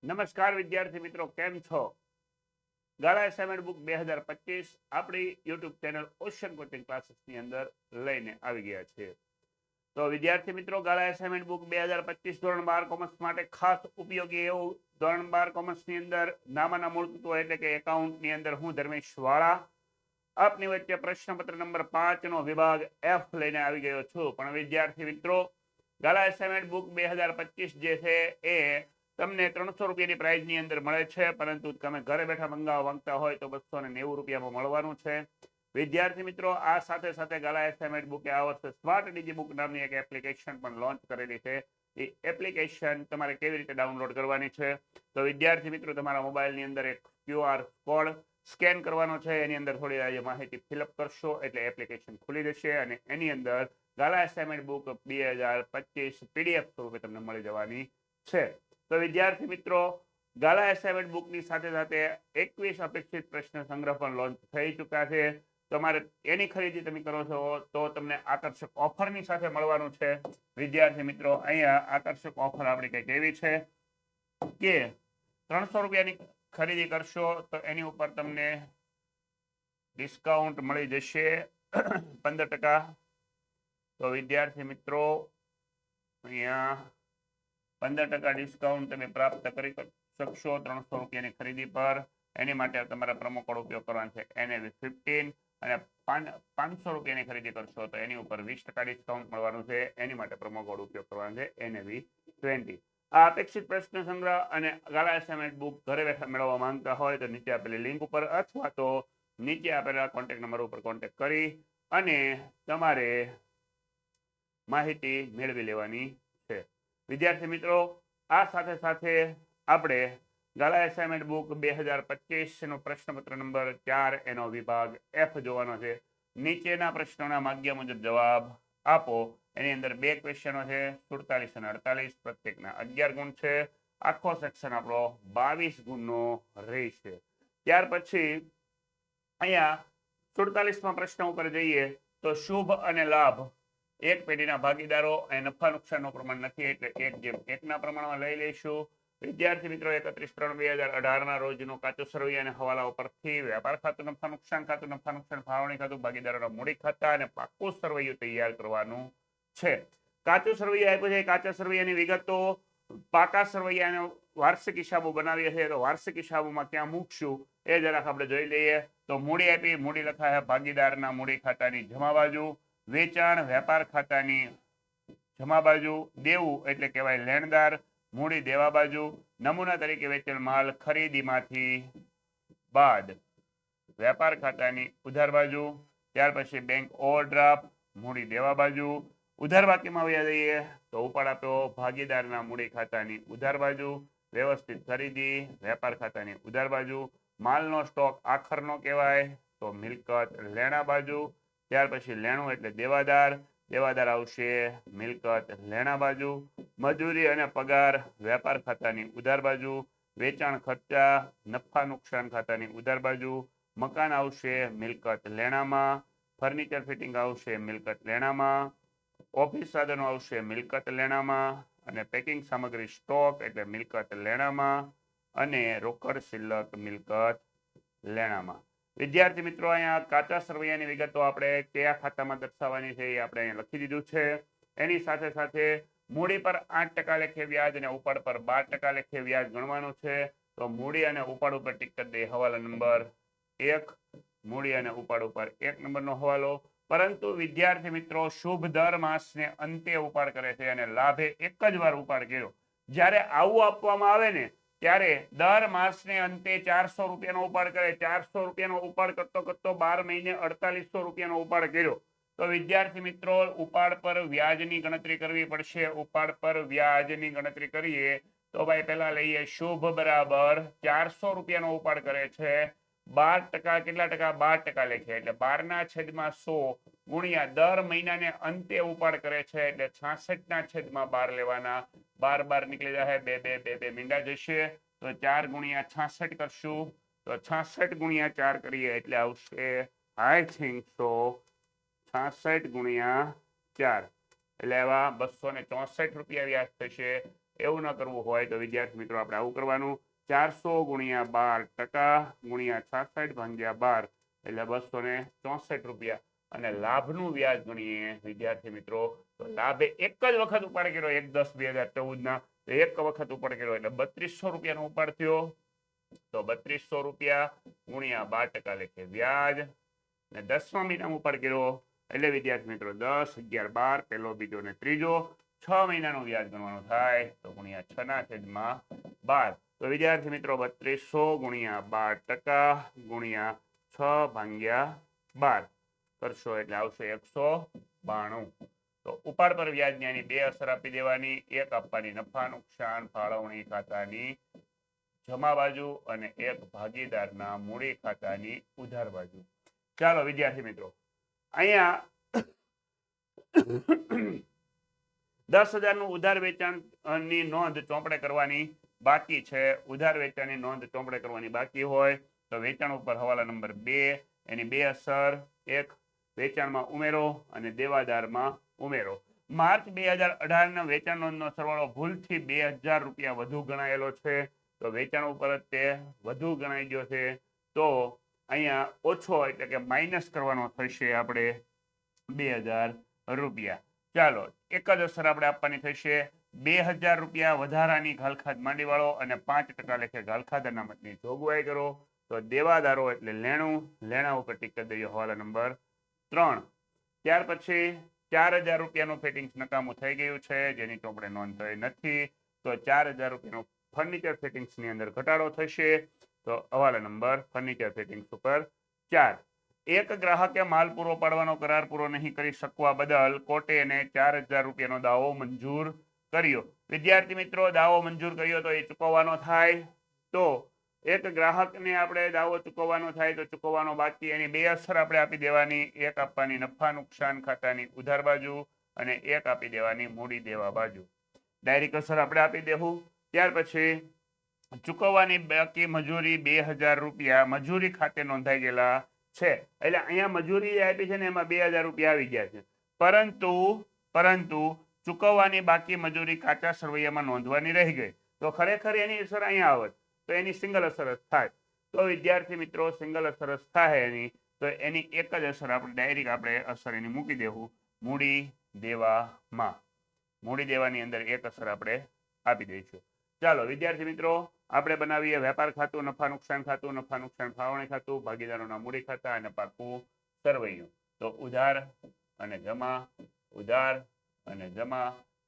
નમસ્કાર વિદ્યાર્થી મિત્રો, કેમ છો? ગાળા એસાઇનમેન્ટ બુક 2025 આપણી યુટ્યુબ ચેનલ ઓશન કોચિંગ ક્લાસીસની અંદર લઈને આવી ગયા છે. તો વિદ્યાર્થી મિત્રો, ગાળા એસાઇનમેન્ટ બુક 2025 ધોરણ 12 કોમર્સ માટે ખાસ ઉપયોગી એવું ધોરણ 12 કોમર્સની અંદર નામાના મૂળ તત્વો એટલે કે એકાઉન્ટની અંદર હું ધર્મેશ વાળા આપની વચ્ચે પ્રશ્નપત્ર નંબર 5 નો વિભાગ F લઈને આવી ગયો છું. પણ વિદ્યાર્થી મિત્રો, ગાળા એસાઇનમેન્ટ બુક 2025 જે છે એ તમને 300 રૂપિયાની પ્રાઇઝની અંદર મળે છે, પરંતુ તમે ઘરે બેઠા મંગાવવા માંગતા હોય તો 290 રૂપિયામાં મળવાનું છે. વિદ્યાર્થી મિત્રો, આ સાથે સાથે ગાળા એસાઇનમેન્ટ બુકે આ વર્ષે સ્માર્ટ ડીજી બુક નામની એક એપ્લિકેશન પણ લોન્ચ કરેલી છે. એ એપ્લિકેશન તમારે કેવી રીતે ડાઉનલોડ કરવાની છે? તો વિદ્યાર્થી મિત્રો, તમારા મોબાઈલની અંદર એક QR કોડ સ્કેન કરવાનો છે. એની અંદર થોડી માહિતી ફિલઅપ કરશો એટલે એપ્લિકેશન ખુલી જશે અને એની અંદર ગાળા એસાઇનમેન્ટ બુક 2025 PDF સ્વરૂપે તમને મળી જવાની છે. તો વિદ્યાર્થી મિત્રો, ગાળા એસાઇનમેન્ટ બુકની સાથે સાથે 21 અપેક્ષિત પ્રશ્ન સંગ્રહ પણ લોન્ચ થઈ ચૂક્યા છે. તમારે એની ખરીદી તમે કરો છો તો તમને આકર્ષક ઓફરની સાથે મળવાનું છે. વિદ્યાર્થી મિત્રો, અહીંયા આકર્ષક ઓફર આપણી કંઈક એવી છે કે 300 રૂપિયાની ખરીદી કરશો તો એની ઉપર તમને ડિસ્કાઉન્ટ મળી જશે 15%. તો વિદ્યાર્થી મિત્રો, અહીંયા 15% ડિસ્કાઉન્ટ તમે પ્રાપ્ત કરી શકશો 300 રૂપિયાની ખરીદી પર. એની માટે તમારા પ્રોમો કોડ ઉપયોગ કરવાનો છે NAV15 અને 500 રૂપિયાની ખરીદી કરશો તો એની ઉપર 20% ડિસ્કાઉન્ટ મળવાનું છે. એની માટે પ્રોમો કોડ ઉપયોગ કરવાનો છે NAV20. આ અપેક્ષિત પ્રશ્ન સંગ્રહ અને ગાળા એસાઇનમેન્ટ બુક ઘરે બેઠા મેળવવા માંગતા હોય તો નીચે આપેલી લિંક ઉપર અથવા તો નીચે આપેલા કોન્ટેક્ટ નંબર ઉપર કોન્ટેક્ટ કરી અને તમારે માહિતી મેળવી લેવાની છે. વિદ્યાર્થી મિત્રો, આ સાથે સાથે આપણે ગાળા એસાઇનમેન્ટ બુક 2025 નો પ્રશ્નપત્ર નંબર 4 એનો વિભાગ F જોવાનો છે. નીચેના પ્રશ્નોના માગ્યા મુજબ જવાબ આપો. એની અંદર બે ક્વેશ્ચનો છે, 47 અને 48, પ્રત્યેકના 11 ગુણ છે. આખો સેક્શન આપણો 22 ગુણનો રહેશે. ત્યાર પછી અહીંયા 47માં પ્રશ્ન ઉપર જઈએ તો શુભ અને લાભ એક પેઢીના ભાગીદારો અને નફા નુકસાનનું પ્રમાણ નથી એટલે 1:1 પ્રમાણમાં લઈ લઈશું. વિદ્યાર્થી મિત્રો, 31/3/2018 ના રોજનું કાચું સરવૈયા અને હવાલાઓ પરથી વેપાર ખાતું, નફા નુકસાન ખાતું, નફા નુકસાન ફાળવણી ખાતું, ભાગીદારોના મૂડી ખાતા અને પાકું સરવૈયું તૈયાર કરવાનું છે. કાચું સરવૈયા આપ્યું છે. કાચા સરવૈયાની વિગતો પાકા સરવૈયાનો વાર્ષિક હિસાબો બનાવીએ છીએ તો વાર્ષિક હિસાબોમાં ક્યાં મૂકશું એ જરાક આપણે જોઈ લઈએ. તો મૂડી આપી, મૂડી લખાય ભાગીદારના મૂડી ખાતાની જમા બાજુ, વેચાણ વેપાર ખાતાની જમા બાજુ, દેવું એટલે કહેવાય લેણદાર, મૂડી દેવા બાજુ, નમૂના તરીકે વેચેલ માલ ખરીદીમાંથી બાદ વેપાર ખાતાની ઉધાર બાજુ, ત્યાર પછી બેંક ઓવરડ્રાફ્ટ મૂડી દેવા બાજુ, ઉધાર બાકીમાં વ્યા જઈએ તો ઉપાડ આપ્યો ભાગીદારના મૂડી ખાતાની ઉધાર બાજુ, વ્યવસ્થિત ખરીદી વેપાર ખાતાની ઉધાર બાજુ, માલનો સ્ટોક આખરનો કહેવાય તો મિલકત લેણા બાજુ, ત્યાર પછી લેણું એટલે દેવાદાર, દેવાદાર આવશે મિલકત લેણા બાજુ, મજૂરી અને પગાર વેપાર ખાતાની ઉધાર બાજુ, વેચાણ ખર્ચા નફા નુકસાન ખાતાની ઉધાર બાજુ, મકાન આવશે મિલકત લેણામાં, ફર્નિચર ફિટિંગ આવશે મિલકત લેણામાં, ઓફિસ સાધનો આવશે મિલકત લેણામાં અને પેકિંગ સામગ્રી સ્ટોક એટલે મિલકત લેણામાં અને રોકડ શિલ્લક મિલકત લેણામાં. વિદ્યાર્થી મિત્રો, અહીંયા કાચા સરવૈયાની વિગતો આપણે કયા ખાતામાં દર્શાવવાની છે એ આપણે અહીંયા લખી દીધું છે. એની સાથે સાથે મૂડી પર 8% લેખે વ્યાજ અને ઉપાડ પર 12% લેખે વ્યાજ ગણવાનું છે. તો મૂડી અને ઉપાડ ઉપર ટીક કરી દઈએ હવાલા નંબર 1, મૂડી અને ઉપાડ ઉપર 1 નંબરનો હવાલો. પરંતુ વિદ્યાર્થી મિત્રો, શુભ દર માસને અંતે ઉપાડ કરે છે અને લાભે એક જ વાર ઉપાડ કર્યો. જ્યારે આવું આપવામાં આવે ને ત્યારે દર માસને અંતે 400 રૂપિયાનો ઉપાડ કરે. 400 રૂપિયાનો ઉપાડ કરતો કરતો 12 મહિને 4800 રૂપિયાનો ઉપાડ કર્યો તો વિદ્યાર્થી મિત્રો, ઉપાડ પર વ્યાજની ગણતરી કરવી પડશે. ઉપાડ પર વ્યાજની ગણતરી કરીએ તો ભાઈ પહેલા લઈએ શુભ બરાબર 400 રૂપિયાનો ઉપાડ કરે છે. 12% કેટલા ટકા? 12% લેખે એટલે 12/100 ગુણ્યા દર મહિનાને અંતે ઉપાડ કરે છે એટલે 66/12 લેવાના. 12 નીકળી જાય, 2 મીંડા જશે તો 4 ગુણ્યા 66 કરશું તો 66 ગુણ્યા 4 કરીએ એટલે આવશે આઈ થિંક સો 66 ગુણ્યા 4 એટલે એવા 264 રૂપિયા વ્યાજ થશે. એવું ન કરવું હોય તો વિદ્યાર્થી મિત્રો આપણે આવું કરવાનું 400 ગુણ્યા 12% ગુણ્યા 66 ભાગ્યા 12 એટલે 264 રૂપિયા અને લાભનું વ્યાજ ગણીએ વિદ્યાર્થી મિત્રો તો લાભે એક જ વખત ઉપાડ કર્યો 1/10/2014 ના એક વખત ઉપાડ કર્યો એટલે 3200 રૂપિયાનો ઉપાડ થયો તો 3200 રૂપિયા ગુણ્યા 12% લેખે વ્યાજ ને 10મા મહિનામાં ઉપાડ કર્યો એટલે વિદ્યાર્થી મિત્રો 10 11 12 પહેલો બીજો ને ત્રીજો 6 મહિનાનો વ્યાજ ગણવાનો થાય તો ગુણ્યા 6 ના છેદમાં 12 તો વિદ્યાર્થી મિત્રો 3200 ગુણ્યા 12% ગુણ્યા 6 ભાગ્યા 12 કરશો એટલે આવશે 192 તો ઉપાડ પર વ્યાજની બે અસર આપી દેવાની એક આપવાની નફા નુકસાન ફાળવણી ખાતાની જમા બાજુ અને એક ભાગીદારના મૂડી ખાતાની ઉધાર બાજુ ચાલો વિદ્યાર્થી મિત્રો અહીંયા 10,000 નું ઉધાર વેચાણની નોંધ ચોપડે કરવાની બાકી છે ઉધાર વેચાણની નોંધ ચોપડે કરવાની બાકી હોય તો વેચાણ ઉપર હવાલા નંબર 2 એની બે અસર એક વેચાણમાં ઉમેરો અને દેવાદારમાં ઉમેરો માર્ચ 2018 ના વેચાણ નોંધનો સરવાળો ભૂલથી 2000 રૂપિયા વધુ ગણાયેલો છે તો વેચાણ ઉપર તે વધુ ગણાઈ ગયો છે તો અહીંયા ઓછો એટલે કે માઇનસ કરવાનો થશે આપણે 2000 રૂપિયા ચાલો એક જ અસર આપણે આપવાની થશે 2000 રૂપિયા વધારાની ઘાલખાદ માંડી વાળો અને 5% લેખે ઘાલખાદ અનામતની જોગવાઈ કરો તો દેવાદારો એટલે લેણું લેણા ઉપર ટીક કરી દઈએ હવાલા નંબર 3 ત્યાર પછી 4000 રૂપિયાનું ફિટિંગ્સ નકામું થઈ ગયું છે જેની ચોપડે નોંધ થઈ નથી તો 4000 રૂપિયાનું ફર્નિચર ફિટિંગ્સ ની અંદર ઘટાડો થશે તો હવાલા નંબર ફર્નિચર ફિટિંગ્સ ઉપર 4 એક ગ્રાહકે માલ પૂરો પાડવાનો કરાર પૂરો નહીં કરી શકવા બદલ કોર્ટે એને 4000 રૂપિયાનો દાવો મંજૂર કર્યો વિદ્યાર્થી મિત્રો દાવો મંજૂર કર્યો તો એ ચૂકવવાનો થાય તો એક ગ્રાહકને આપણે દાવો ચૂકવવાનો થાય તો ચૂકવવાનો બાકી એની બે અસર આપણે આપી દેવાની એક આપવાની નફા નુકસાન ખાતાની ઉધાર બાજુ અને એક આપી દેવાની મૂડી દેવા બાજુ ડાયરેક્ટ અસર આપણે આપી દેવું ત્યાર પછી ચૂકવવાની બાકી મજૂરી 2000 રૂપિયા મજૂરી ખાતે નોંધાઈ ગયેલા છે એટલે અહીંયા મજૂરી આપી છે ને એમાં 2000 રૂપિયા આવી ગયા છે પરંતુ ચૂકવવાની બાકી મજૂરી કાચા સરવૈયામાં નોંધવાની રહી ગઈ તો ખરેખર એની અસર અહીંયા આવત તો એની સિંગલ અસર જ થાય તો વિદ્યાર્થી મિત્રો સિંગલ અસર જ થાય એની તો એની એક જ અસર આપણે ડાયરેક્ટ આપણે અસર એની મૂકી દેવું મૂડી દેવામાં મૂડી દેવાની અંદર એક અસર આપણે આપી દઈશું ચાલો વિદ્યાર્થી મિત્રો આપણે બનાવીએ વેપાર ખાતું નફા નુકસાન ફાળવણી ખાતું ભાગીદારોના મૂડી ખાતા અને પાકું સરવૈયું તો ઉધાર અને જમા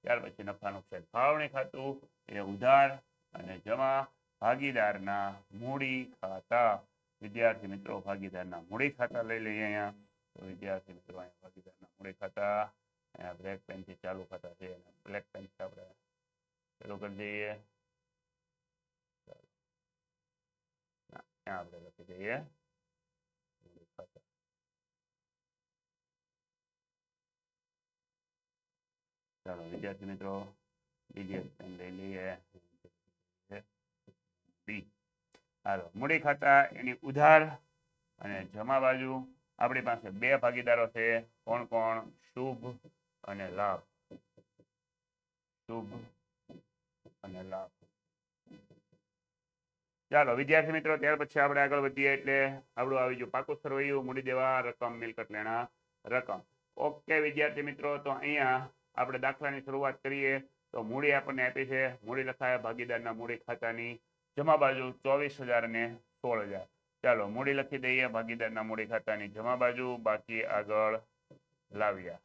ત્યાર પછી નફા નુકસાન ફાળવણી ખાતું એ ઉધાર અને જમા ભાગીદારના મૂડી ખાતા વિદ્યાર્થી મિત્રો ભાગીદારના મૂડી ખાતા લઈ લઈએ અહીંયા તો વિદ્યાર્થી મિત્રો અહીંયા ભાગીદારના મૂડી ખાતા અહીંયા બ્લેક પેન થી ચાલુ ખાતા છે બ્લેક પેન થી આપણે ચાલુ કરી દઈએ આપણે લખી દઈએ ચાલો વિદ્યાર્થી મિત્રો બીજી પેન લઈ લઈએ હાલો મૂડી ખાતા એની ઉધાર અને જમા બાજુ આપણી પાસે બે ભાગીદારો છે કોણ કોણ શુભ અને લાભ ચાલો વિદ્યાર્થી મિત્રો ત્યાર પછી આપણે આગળ વધીએ એટલે આપણું આવી ગયું પાકું સરવૈયું મૂડી દેવા રકમ મિલકત લેણા રકમ ઓકે વિદ્યાર્થી મિત્રો તો અહીંયા આપણે દાખલાની શરૂઆત કરીએ તો મૂડી આપણને આપી છે મૂડી લખાય ભાગીદારના મૂડી ખાતાની જમા બાજુ 24,000 ને 16,000 ચાલો મૂડી લખી દઈએ ભાગીદારના મૂડી ખાતાની જમા બાજુ બાકી આગળ લાવ્યા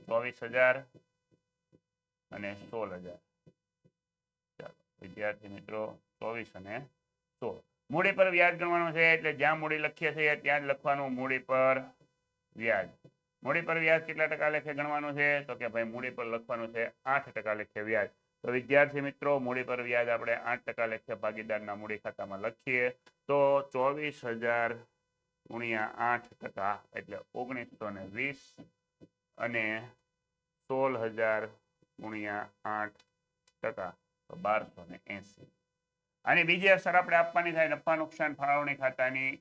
24,000 અને 16,000 ચાલો વિદ્યાર્થી મિત્રો 24 અને 16 મૂડી પર વ્યાજ ગણવાનું છે એટલે જ્યાં મૂડી લખીએ છીએ ત્યાં જ લખવાનું મૂડી પર વ્યાજ કેટલા ટકા લેખે ગણવાનું છે તો કે ભાઈ મૂડી પર લખવાનું છે 8% લેખે વ્યાજ તો વિદ્યાર્થી મિત્રો મૂડી પર વ્યાજ આપણે 8% લેખે ભાગીદારના મૂડી ખાતામાં લખીએ તો 24,000 ગુણ્યા 8% એટલે 1920 અને 16,000 ગુણ્યા 8% તો 1280 આની બીજી અસર આપણે આપવાની થાય નફા નુકસાન ફાળવણી ખાતાની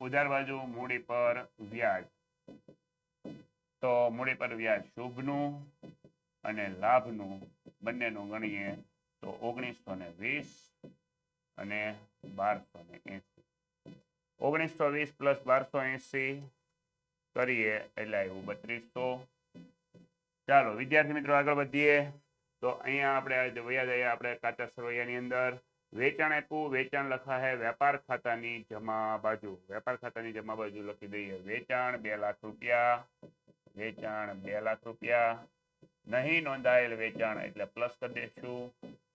ઉધાર બાજુ મૂડી પર વ્યાજ તો મૂડી પર વ્યાજ શુભનું અને લાભનું બંનેનું ગણીએ તો 1920 અને 1280. 1920 પ્લસ 1280 કરીએ એટલે આવ્યું 3200. ચાલો વિદ્યાર્થી મિત્રો આગળ વધીએ. તો અહીંયા આપણે વયા જઈએ આપણે કાચા સરવૈયાની અંદર. વેચાણ આપ્યું, વેચાણ લખા હે વેપાર ખાતાની જમા બાજુ. વેપાર ખાતાની જમા બાજુ લખી દઈએ વેચાણ 2 લાખ રૂપિયા. વેચાણ 2 લાખ રૂપિયા. નહીં નોંધાયેલ વેચાણ એટલે પ્લસ કરી દઈશું.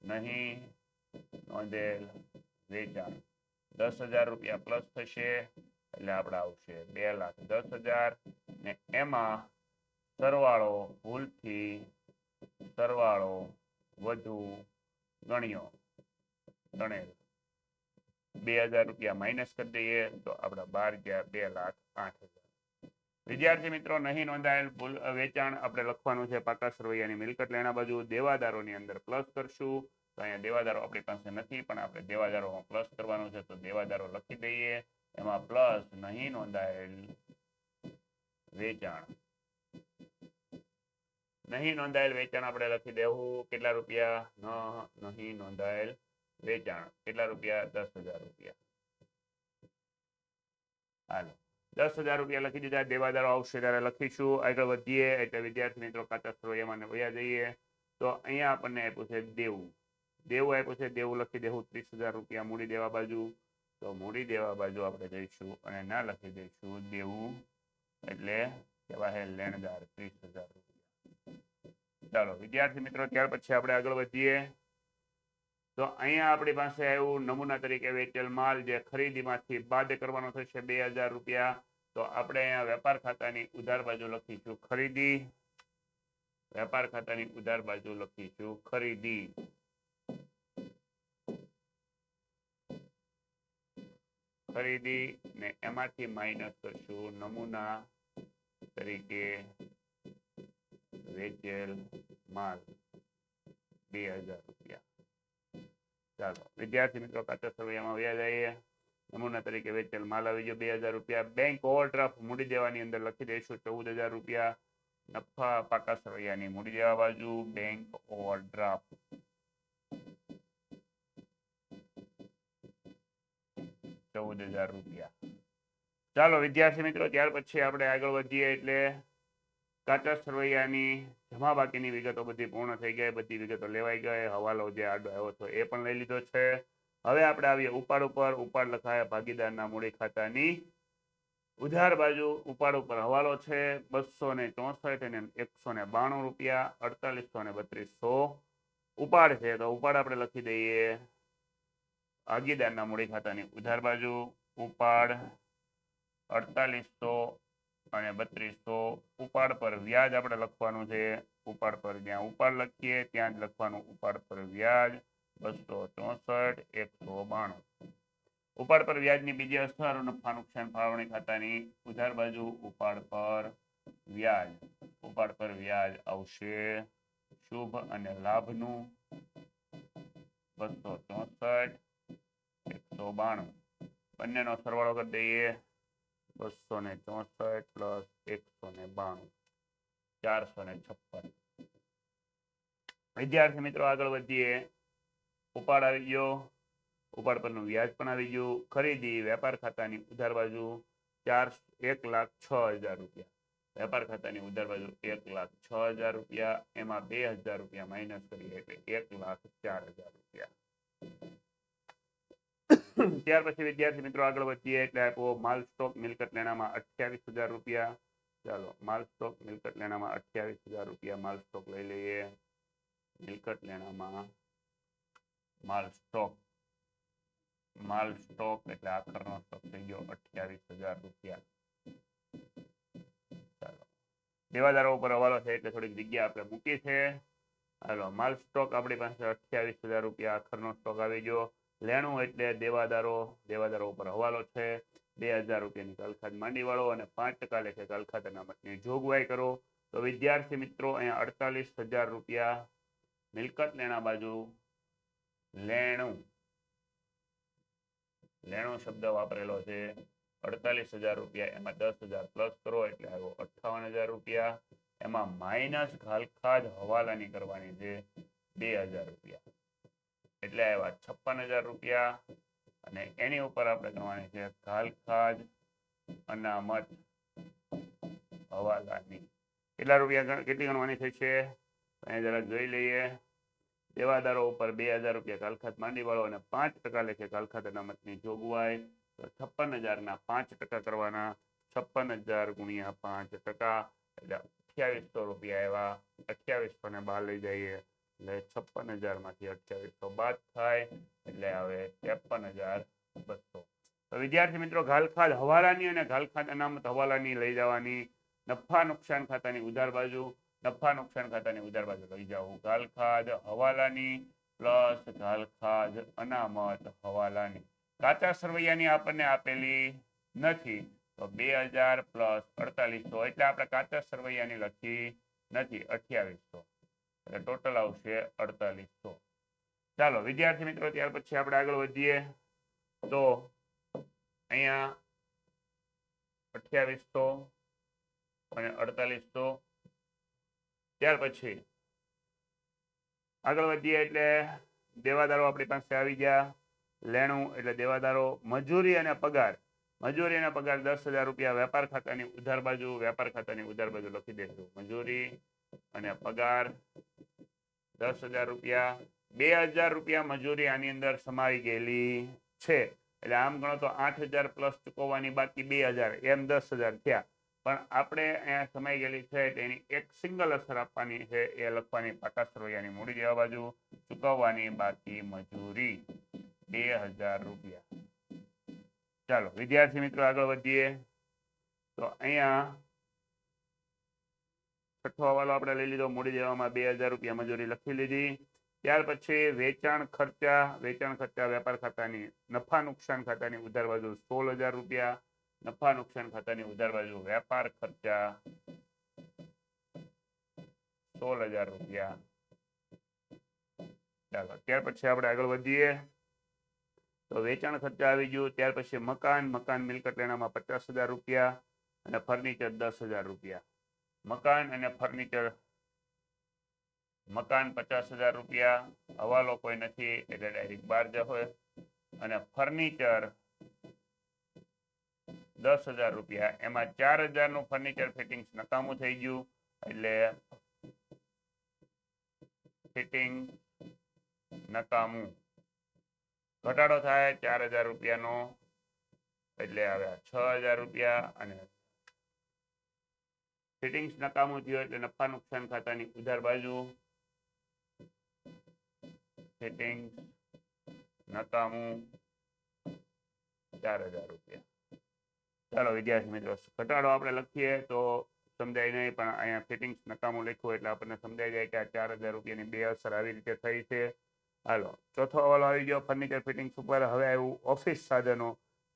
નહીં નોંધેલ વેચાણ 10,000 રૂપિયા પ્લસ થશે એટલે આપણે આવશે 2,10,000 ને એમાં સરવાળો ભૂલથી સરવાળો વધુ ગણ્યો ગણેલ 2,000 રૂપિયા માઇનસ કરી દઈએ તો આપણે 12,02,08,000. વિદ્યાર્થી મિત્રો નહીં નોંધાયેલ વેચાણ આપણે લખવાનું છે પાકા સરવૈયાની મિલકત લેણા બાજુ. દેવાદારોની અંદર પ્લસ કરશું. તો અહીંયા દેવાદારો આપણી પાસે નથી પણ આપણે દેવાદારોમાં પ્લસ કરવાનું છે તો દેવાદારો લખી દઈએ. એમાં પ્લસ નહીં નોંધાયેલ વેચાણ. નહીં નોંધાયેલ વેચાણ આપણે લખી દેવું કેટલા રૂપિયા? નહીં નોંધાયેલ વેચાણ કેટલા રૂપિયા? 10,000 રૂપિયા. હાલો 10,000 રૂપિયા લખી દીધા. દેવાદારો આવશે ત્યારે લખીશું. આગળ વધીએ એટલે વિદ્યાર્થી મિત્રો કાચા સરવૈયામાં વયા જઈએ. તો અહીંયા આપણને આપ્યું છે દેવું. દેવું આપ્યું છે, દેવું લખી દેવું 30,000 રૂપિયા મૂડી દેવા બાજુ. તો મૂડી દેવા બાજુ આપણે જઈશું અને ના લખી દઈશું દેવું એટલે કહેવાય લેણદાર 30,000 રૂપિયા. ચાલો વિદ્યાર્થી મિત્રો ત્યાર પછી આપણે આગળ વધીએ. તો અહીંયા આપણી પાસે આવ્યું નમૂના તરીકે વેચેલ માલ જે ખરીદીમાંથી બાદ કરવાનો થશે 2,000 રૂપિયા. તો આપણે અહીંયા વેપાર ખાતાની ઉધાર બાજુ લખીશું ખરીદી. વેપાર ખાતાની ઉધાર બાજુ લખીશું ખરીદી. ખરીદી ને એમાંથી માઇનસ કરશું નમૂના તરીકે વેચેલ માલ 2,000 રૂપિયા. ચાલો વિદ્યાર્થી મિત્રો કાચા સરવૈયામાં વ્યા જઈએ. નમૂના તરીકે વેચેલ માલ આવી ગયો 2,000 રૂપિયા. બેંક ઓવરડ્રાફ્ટ મૂડી દેવાની અંદર લખી દઈશું 14,000 રૂપિયા. નફા પાકા સરવૈયાની મૂડી દેવા બાજુ બેંક ઓવરડ્રાફ્ટ 14,000 રૂપિયા. ચાલો વિદ્યાર્થી મિત્રો ત્યાર પછી આપણે આગળ વધીએ એટલે કાચા સરવૈયાની જમા બાકીની વિગતો બધી પૂર્ણ થઈ ગઈ. બધી વિગતો લેવાઈ ગઈ. હવાલો જે આડો આવ્યો હતો એ પણ લઈ લીધો છે. હવે આપણે આવીએ ઉપાડ ઉપર. ઉપાડ લખાયા ભાગીદારના મૂડી ખાતાની ઉધાર બાજુ. ઉપાડ ઉપર હવાલો છે 264 અને 192 રૂપિયા. 4800 અને 3200 ઉપાડ છે. તો ઉપાડ આપણે લખી દઈએ ભાગીદારના મૂડી ખાતાની ઉધાર બાજુ. ઉપાડ 4800 અને 3200. ઉપાડ પર વ્યાજ આપણે લખવાનું છે. ઉપાડ પર જ્યાં ઉપાડ લખીએ ત્યાં જ લખવાનું ઉપાડ પર વ્યાજ 264 192. ઉપાડ પર વ્યાજની બીજી અસર નફા નુકસાન ફાળવણી ખાતાની ઉધાર બાજુ. ઉપાડ પર વ્યાજ. ઉપાડ પર વ્યાજ આવશે શુભ અને લાભનું 264 192. બંનેનો સરવાળો કરી દઈએ 264 પ્લસ 192 456. વિદ્યાર્થી મિત્રો આગળ વધીએ. ઉપાડ આવી ગયો. ઉપાડ પરનું વ્યાજ પણ આવી ગયું. ખરીદી વેપાર ખાતાની ઉધાર બાજુ 1,06,000 રૂપિયા. વેપાર ખાતાની ઉધાર બાજુ 1,06,000 રૂપિયા. એમાં 2,000 રૂપિયા માઇનસ કરીએ એટલે 1,04,000 રૂપિયા. ત્યાર પછી વિદ્યાર્થી મિત્રો આગળ વધીએ એટલે આપ્યો માલ સ્ટોક મિલકત લેણામાં 28,000 રૂપિયા. ચાલો માલ સ્ટોક મિલકત લેણામાં 28,000 રૂપિયા માલ સ્ટોક લઈ લઈએ. મિલકત લેણામાં માલ સ્ટોક એટલે આખરનો સ્ટોક થઈ ગયો 28,000 રૂપિયા. ચાલો દેવાદારો ઉપર હવાલો છે એટલે થોડીક જગ્યા આપણે મૂકી છે. હાલો માલ સ્ટોક આપણી પાસે 28,000 રૂપિયા આખરનો સ્ટોક આવી ગયો. લેણું એટલે દેવાદારો. દેવાદારો ઉપર હવાલો છે 2,000 રૂપિયાની કલખાદ માંડી વાળો અને 5% લેખે કલખાદ અનામતની જોગવાઈ કરો. તો વિદ્યાર્થી મિત્રો અહીંયા 48,000 રૂપિયા મિલકત લેણા બાજુ લેણું શબ્દ વાપરેલો છે 48,000 રૂપિયા. એમાં 10,000 પ્લસ કરો એટલે આવ્યો 58,000 રૂપિયા. એમાં માઇનસ ઘાલખાદ હવાલાની કરવાની છે 2000 રૂપિયા એટલે આવ્યા 56,000 રૂપિયા અને એની ઉપર આપણે ગણવાની છે ઘાલખાદ અનામત હવાલાની કેટલા રૂપિયા કેટલી ગણવાની થશે અહીંયા જરાક જોઈ લઈએ દેવાદારો ઉપર 2000 રૂપિયા ઘાલખાદ માંડી વાળો અને 5% લેખે ઘાલખાદ અનામતની જોગવાઈ તો 56,000 ના 5% કરવાના 56,000 ગુણ્યા 5% એટલે 2800 રૂપિયા આવ્યા 2800 ને બહાર લઈ જઈએ એટલે 56,000 માંથી 2800 બાદ થાય એટલે આવે 53,200 તો વિદ્યાર્થી મિત્રો ઘાલખાદ હવાલાની અને ઘાલખાદ અનામત હવાલાની લઈ જવાની નફા નુકસાન ખાતાની ઉધાર બાજુ નફા નુકસાન ખાતાની ઉધાર બાજુ લઈ જાઓ ઘાલખાદ હવાલાની પ્લસ ઘાલખાદ અનામત હવાલાની કાચા સરવૈયાની આપણને આપેલી નથી તો 2000 પ્લસ 4800 એટલે આપણે કાચા સરવૈયાની લખી નથી 2800 એટલે ટોટલ આવશે 4800 ચાલો વિદ્યાર્થી મિત્રો ત્યાર પછી આપણે આગળ વધીએ તો અહીંયા 2800 અને 4800 ત્યાર પછી આગળ વધીએ એટલે દેવાદારો આપણી પાસે આવી ગયા લેણું એટલે દેવાદારો મજૂરી અને પગાર 10,000 રૂપિયા વેપાર ખાતાની ઉધાર બાજુ લખી દેશું મજૂરી અને પગાર 10,000 રૂપિયા 2,000 રૂપિયા મજૂરી આની અંદર સમાઈ ગયેલી છે એટલે આમ ગણો તો 8,000 પ્લસ ચૂકવવાની બાકી 2,000 એમ 10,000 થયા પણ આપણે અહીંયા સમાઈ ગયેલી છે તેની એક સિંગલ અસર આપવાની છે એ લખવાની પાકા સરવૈયાની મૂડી દેવા બાજુ ચૂકવવાની બાકી મજૂરી 2,000 રૂપિયા ચાલો વિદ્યાર્થી મિત્રો આગળ વધીએ તો અહીંયા છઠ્ઠો હવાલો આપણે લઈ લીધો મૂડી દેવામાં 2,000 રૂપિયા મજૂરી લખી લીધી ત્યાર પછી વેચાણ ખર્ચા વેપાર ખાતાની નફા નુકસાન ખાતાની ઉધાર બાજુ 16,000 રૂપિયા નફા નુકસાન ખાતાની ઉધાર બાજુ વેપાર ખર્ચા 16,000 રૂપિયા ચાલો ત્યાર પછી આપણે આગળ વધીએ તો વેચાણ ખર્ચા આવી ગયું ત્યાર પછી મકાન મિલકત લેણામાં 50,000 રૂપિયા અને ફર્નિચર 10,000 રૂપિયા મકાન અને ફર્નિચર મકાન 50,000 રૂપિયા હવાલો કોઈ નથી એટલે ડાયરેક્ટ બહાર જશે અને ફર્નિચર 10,000 રૂપિયા એમાં 4,000 નું ફર્નિચર ફિટિંગ નકામું થઈ ગયું એટલે ફિટિંગ નકામું ઘટાડો થાય 4,000 રૂપિયાનો એટલે આવ્યા 6,000 રૂપિયા અને ફિટિંગ્સ નકામું થયું એટલે નફા નુકસાન ખાતાની ઉધાર બાજુ ફિટિંગ્સ નકામું 4,000 રૂપિયા ચાલો વિદ્યાર્થી મિત્રો ઘટાડો આપણે લખીએ તો સમજાય નહીં પણ અહીંયા ફિટિંગ્સ નકામું લખ્યું એટલે આપણને સમજાઈ જાય કે આ 4,000 રૂપિયાની બે અસર આવી રીતે થઈ છે હાલો ચોથો હવાલો આવી ગયો ફર્નિચર ફિટિંગ્સ ઉપર હવે આવ્યું ઓફિસ સાધનો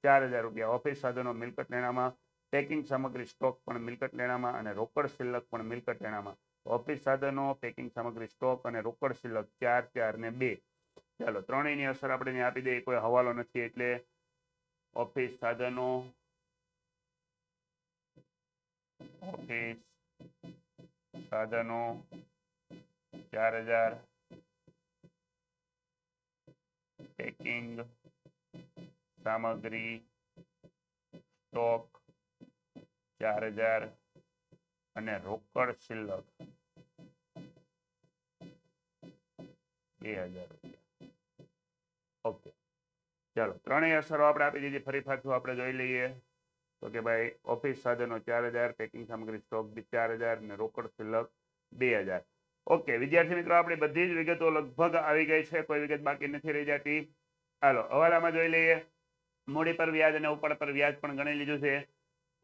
4,000 રૂપિયા ઓફિસ સાધનો મિલકત લેણામાં પેકિંગ સામગ્રી સ્ટોક પણ મિલકત લેણામાં અને રોકડ શિલ્લક પણ મિલકત લેણામાં ઓફિસ સાધનો પેકિંગ સામગ્રી સ્ટોક અને રોકડ શિલ્લક 4, 4 ને 2 ચાલો ત્રણેયની અસર આપણે આપી દઈએ કોઈ હવાલો નથી એટલે ઓફિસ સાધનો ઓફિસ સાધનો 4,000 પેકિંગ સામગ્રી સ્ટોક 4,000 અને રોકડ શિલ્લક 2,000 રૂપિયા ઓકે ચાલો ત્રણેય અસરો આપણે આપી દીધી ફરી પાછું આપણે જોઈ લઈએ તો કે ભાઈ ઓફિસ સાધનો 4,000 પેકિંગ સામગ્રી સ્ટોક 4,000 અને રોકડ શિલ્લક 2,000 ઓકે વિદ્યાર્થી મિત્રો આપણી બધી જ વિગતો લગભગ આવી ગઈ છે કોઈ વિગત બાકી નથી રહી જતી હાલો હવાલામાં જોઈ લઈએ મૂડી પર વ્યાજ અને ઉપાડ પર વ્યાજ પણ ગણી લીધું છે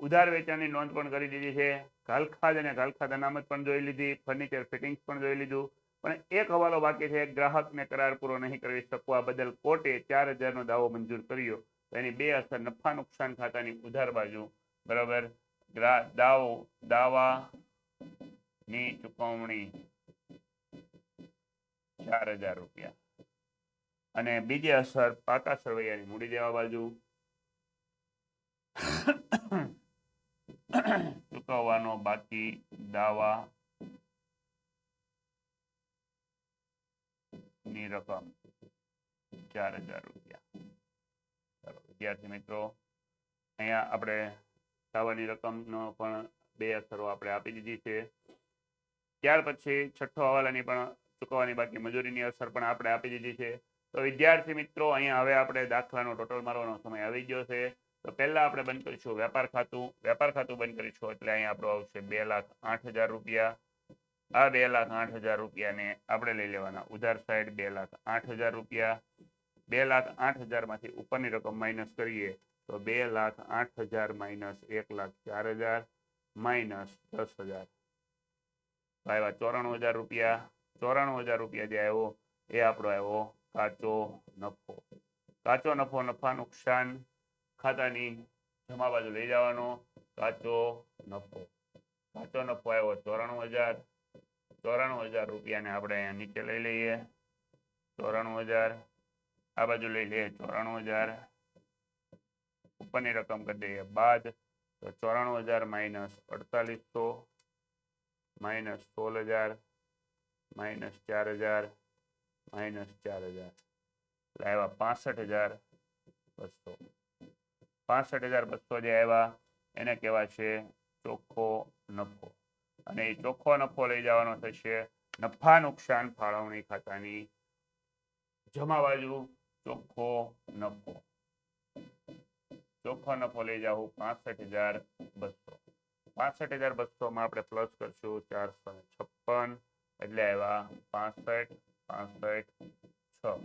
ઉધાર વેચાણની નોંધ પણ કરી દીધી છે ઘાલખાદ અને ઘાલખાદ અનામત પણ જોઈ લીધી ફર્નિચર ફિટિંગ્સ પણ જોઈ લીધું પણ એક હવાલો બાકી છે ગ્રાહકને કરાર પૂરો નહીં કરી શકવા બદલ કોર્ટે 4,000 નો દાવો મંજૂર કર્યો તો એની બે અસર નફા નુકસાન ખાતાની ઉધાર બાજુ બરાબર દાવાની ચુકવણી 4,000 રૂપિયા અને બીજી અસર પાકા સરવૈયાની મૂડી દેવા બાજુ ચૂકવવાનો બાકી દાવા ની રકમ 4000 રૂપિયા. ચાલો વિદ્યાર્થી મિત્રો, અહીંયા આપણે દાવાની રકમનો પણ બે અસરો આપણે આપી દીધી છે. ત્યાર પછી છઠ્ઠો હવાલાની પણ ચૂકવવાની બાકી મજૂરીની અસર પણ આપણે આપી દીધી છે. તો વિદ્યાર્થી મિત્રો, અહીંયા હવે આપણે દાખલાનો ટોટલ મારવાનો સમય આવી ગયો છે. તો પહેલા આપણે બંધ કરીશું વેપાર ખાતું. વેપાર ખાતું બંધ કરીશું એટલે અહીંયા આપણું આવશે 2,08,000 રૂપિયા. આ 2,08,000 રૂપિયાને આપણે લઈ લેવાના ઉધાર સાઈડ 2,08,000 રૂપિયા. 2,08,000 માંથી ઉપરની રકમ માઇનસ કરીએ તો 2,08,000 માઇનસ 1,04,000 માઇનસ 10,000 આવ્યા 94,000 રૂપિયા. 94,000 રૂપિયા જે આવ્યો એ આપણો આવ્યો કાચો નફો. કાચો નફો નફા નુકસાન ખાતાની જમા બાજુ લઈ જવાનો કાચો નફો. કાચો નફો આવ્યો 94,000. 94,000 રૂપિયાને આપણે અહીંયા નીચે લઈ લઈએ. 94,000 આ બાજુ લઈ લઈએ. 94,000 ઉપરની રકમ કરી દઈએ બાદ. તો 94,000 માઇનસ 4,800 માઇનસ 16,000 માઇનસ 4,000 માઇનસ 4,000 એટલે આવ્યા 65,200. 65,200 જે આવ્યા એને કહેવાય છે ચોખ્ખો નફો. અને એ ચોખ્ખો નફો લઈ જવાનો થશે નફા નુકસાન ફાળવણી ખાતાની જમા બાજુ. ચોખ્ખો નફો લઈ જાવ 65,200. 65,200 માં આપણે પ્લસ કરશું 456 એટલે આવ્યા 65 65 6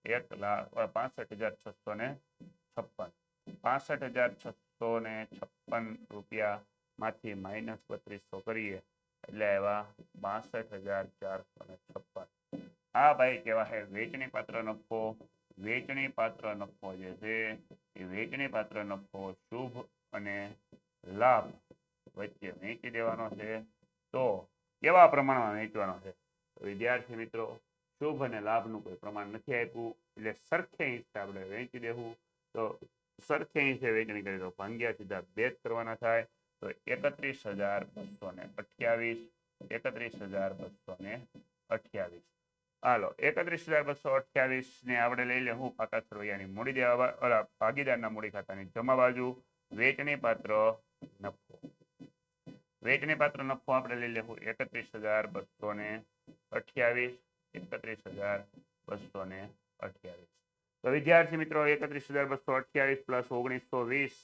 1,65,656. 65,656 રૂપિયા માંથી માઇનસ 3200 કરીએ એટલે આવ્યા 62,456. આ ભાઈ કહેવાય વેચણી પાત્ર નફો. વેચણી પાત્ર નફો જે છે એ વેચણી પાત્ર નફો શુભ અને લાભ વચ્ચે વેચી દેવાનો છે. તો કેવા પ્રમાણમાં વેચવાનો છે? વિદ્યાર્થી મિત્રો, શુભ અને લાભનું કોઈ પ્રમાણ નથી આપ્યું એટલે સરખે હિસ્સે આપણે વેચી દેવું. તો સરખે હિસ્સે વેચણી કરી તો ભાગ્યા સીધા 2 કરવાના થાય. તો 31,228. 31,228. હાલો 31,228 ને આપણે લઈ લે હું પાકા સરવૈયાની મૂડી દેવા ભાગીદારના મૂડી ખાતાની જમા બાજુ. વેચણી પાત્ર નફો. વેચણી પાત્ર નફો આપણે લઈ લેવું 31,228. 31,228. તો વિદ્યાર્થી મિત્રો 31,228 પ્લસ 1920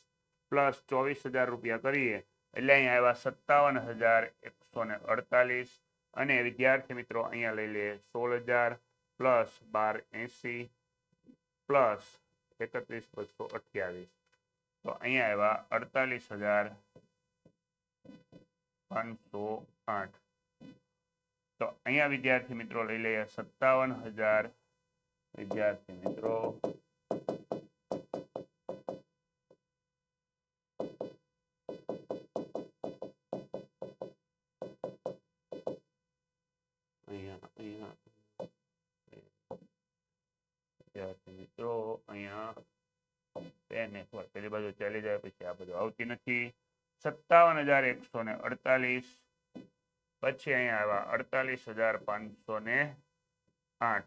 પ્લસ 24,000 રૂપિયા કરીએ એટલે અહીંયા આવ્યા 57,148. અને વિદ્યાર્થી મિત્રો અહીંયા લઈ લે 16,000 પ્લસ 1280 પ્લસ 31,228. તો અહીંયા આવ્યા 48,508. તો અહીંયા વિદ્યાર્થી મિત્રો લઈ લઈએ 57,000. વિદ્યાર્થી મિત્રો અહીંયા પેન એકવાર પેલી બાજુ ચાલી જાય પછી આ બધું આવતી નથી. 57,148 પછી અહીંયા આવ્યા 48,508.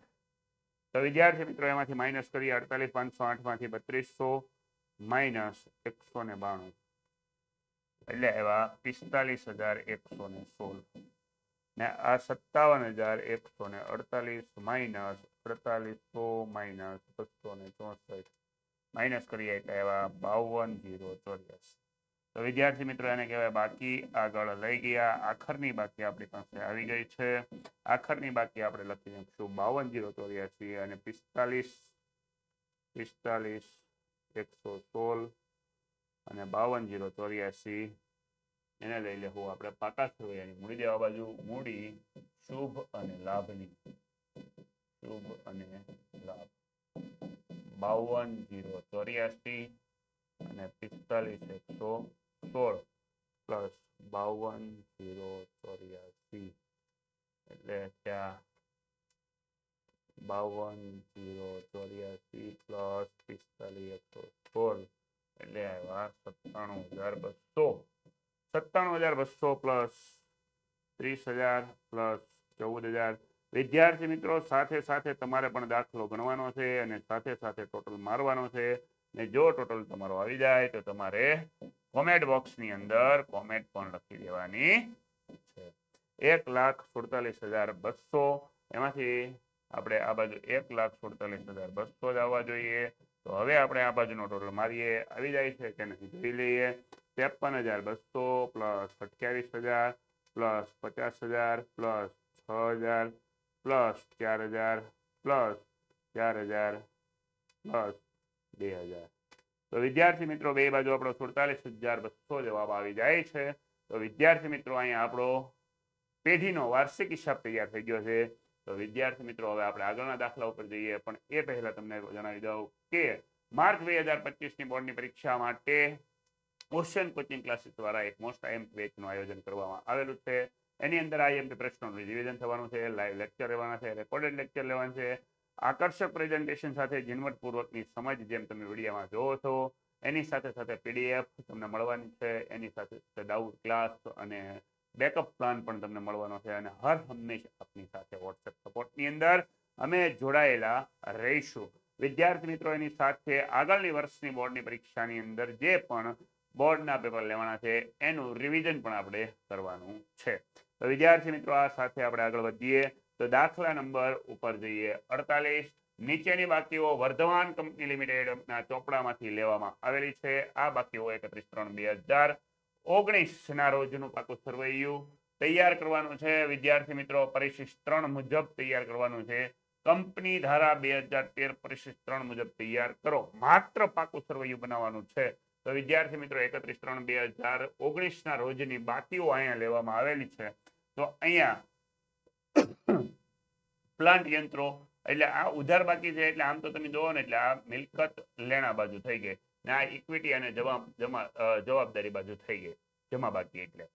તો વિદ્યાર્થી મિત્રો એમાંથી માઇનસ કરીએ 48,508 માંથી 3200 માઇનસ 192 એટલે આવ્યા 45,116. ને આ 57,148 માઇનસ 4800 માઇનસ 264 માઇનસ કરીએ એટલે આવ્યા 52,084. તો વિદ્યાર્થી મિત્રો એને કહેવાય બાકી. આગળ લઈ ગયા. આખરની બાકી આપણી પાસે આવી ગઈ છે. આખરની બાકી આપણે લખી નાખશું 52,084 અને 45,116 અને 52,084 એને લઈ લેવું આપણે પાકા સરવૈયાની મૂડી દેવા બાજુ. મૂડી શુભ અને લાભની. શુભ અને લાભ 52,084 અને 45,116 પ્લસ 52,084 એટલે ત્યાં 52,084 પ્લસ 45,116 એટલે આવ્યા 97,200. 97,200 પ્લસ 30,000 પ્લસ 14,000 વિદ્યાર્થી મિત્રો સાથે સાથે તમારે પણ દાખલો ગણવાનો છે અને સાથે સાથે ટોટલ મારવાનો છે ને જો ટોટલ તમારો આવી જાય તો તમારે કોમેન્ટ બોક્સની અંદર કોમેન્ટ પણ લખી દેવાની છે 1,47,200 એમાંથી આપણે આ બાજુ 1,47,200 જ આવવા જોઈએ તો હવે આપણે આ બાજુનો ટોટલ મારીએ આવી જાય છે કે નહીં જોઈ લઈએ 53,200 plus 28,000 plus 50,000 plus 6,000 plus 4,000 plus 4,000 plus 2,000 તો વિદ્યાર્થી મિત્રો બે બાજુ આપણો 47,200 જવાબ આવી જાય છે તો વિદ્યાર્થી મિત્રો અહીંયા આપણો પેઢીનો વાર્ષિક હિસાબ તૈયાર થઈ ગયો છે તો વિદ્યાર્થી મિત્રો હવે આપણે આગળના દાખલા ઉપર જઈએ પણ એ પહેલા તમને જણાવી દઉં કે માર્ચ 2025ની બોર્ડની પરીક્ષા માટે ઓશન કોચિંગ ક્લાસીસ દ્વારા એક મોસ્ટ આઈએમપી બેચનું આયોજન કરવામાં આવેલું છે એની અંદર આઈએમપી પ્રશ્નોનું નિવેદન થવાનું છે લાઈવ લેક્ચર રહેવાના છે રેકોર્ડેડ લેક્ચર લેવાનું છે આકર્ષક પ્રેઝન્ટેશન સાથે ઝીણવટપૂર્વકની સમજ જેમ તમે વિડીયોમાં જોવો છો એની સાથે સાથે પીડીએફ તમને મળવાની છે એની સાથે ડાઉટ ક્લાસ અને બેકઅપ પ્લાન પણ તમને મળવાનો છે અને હર હંમેશા આપની સાથે વોટ્સએપ સપોર્ટની અંદર અમે જોડાયેલા રહીશું વિદ્યાર્થી મિત્રો એની સાથે આગળની વર્ષની બોર્ડની પરીક્ષાની અંદર જે પણ બોર્ડના પેપર લેવાના છે એનું રિવિઝન પણ આપણે કરવાનું છે તો વિદ્યાર્થી મિત્રો આ સાથે આપણે આગળ વધીએ તો દાખલા નંબર ઉપર જઈએ 48 નીચેની બાકીઓ વર્ધમાન કંપની લિમિટેડના ચોપડામાંથી લેવામાં આવેલી છે આ બાકીઓ 31/3/2019 ના રોજનું પાકું સરવૈયું તૈયાર કરવાનું છે વિદ્યાર્થી મિત્રો પરિશિષ્ટ 3 મુજબ તૈયાર કરવાનું છે કંપની ધારા 2013 પરિશિષ્ટ 3 મુજબ તૈયાર કરો માત્ર પાકું સરવૈયું બનાવવાનું છે તો વિદ્યાર્થી મિત્રો 31/3/2019 ના રોજની બાકીઓ અહીંયા લેવામાં આવેલી છે તો અહીંયા પ્લાન્ટ યંત્રો એટલે આ ઉધાર બાકી છે એટલે આમ તો તમે જોવો ને એટલે આ મિલકત લેણા બાજુ થઈ ગઈ ને આ ઇક્વિટી અને જવાબદારી બાજુ થઈ ગઈ જમા બાકી એટલે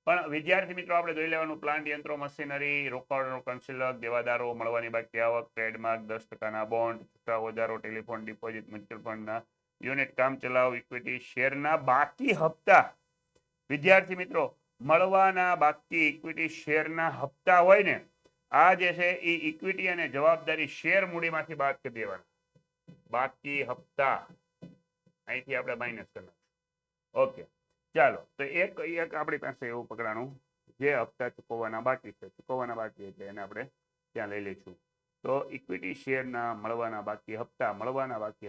પણ વિદ્યાર્થી મિત્રો આપણે જોઈ લેવાનું પ્લાન્ટ યંત્રો મશીનરી રોકડ કન્સિલક દેવાદારો મળવાની બાકી આવક ટ્રેડમાર્ક 10% બોન્ડ છૂટા ઓજારો ટેલિફોન ડિપોઝિટ મ્યુચ્યુઅલ ફંડના યુનિટ કામ ચલાવ ઇક્વિટી શેરના બાકી હપ્તા વિદ્યાર્થી મિત્રો મળવાના બાકી ઇક્વિટી શેરના હપ્તા હોય ને આ જે છે એ ઇક્વિટી અને જવાબદારી શેર મૂડીમાંથી બાદ કરી દેવાના બાકી હપ્તા અહીંથી આપણે માઇનસ કરવાના ઓકે ચાલો તો એક આપણી પાસે એવું પકડાણું જે હપ્તા ચૂકવવાના બાકી છે ચૂકવવાના બાકી એટલે એને આપણે ત્યાં લઈ લઈશું તો ઇક્વિટી શેરના મળવાના બાકી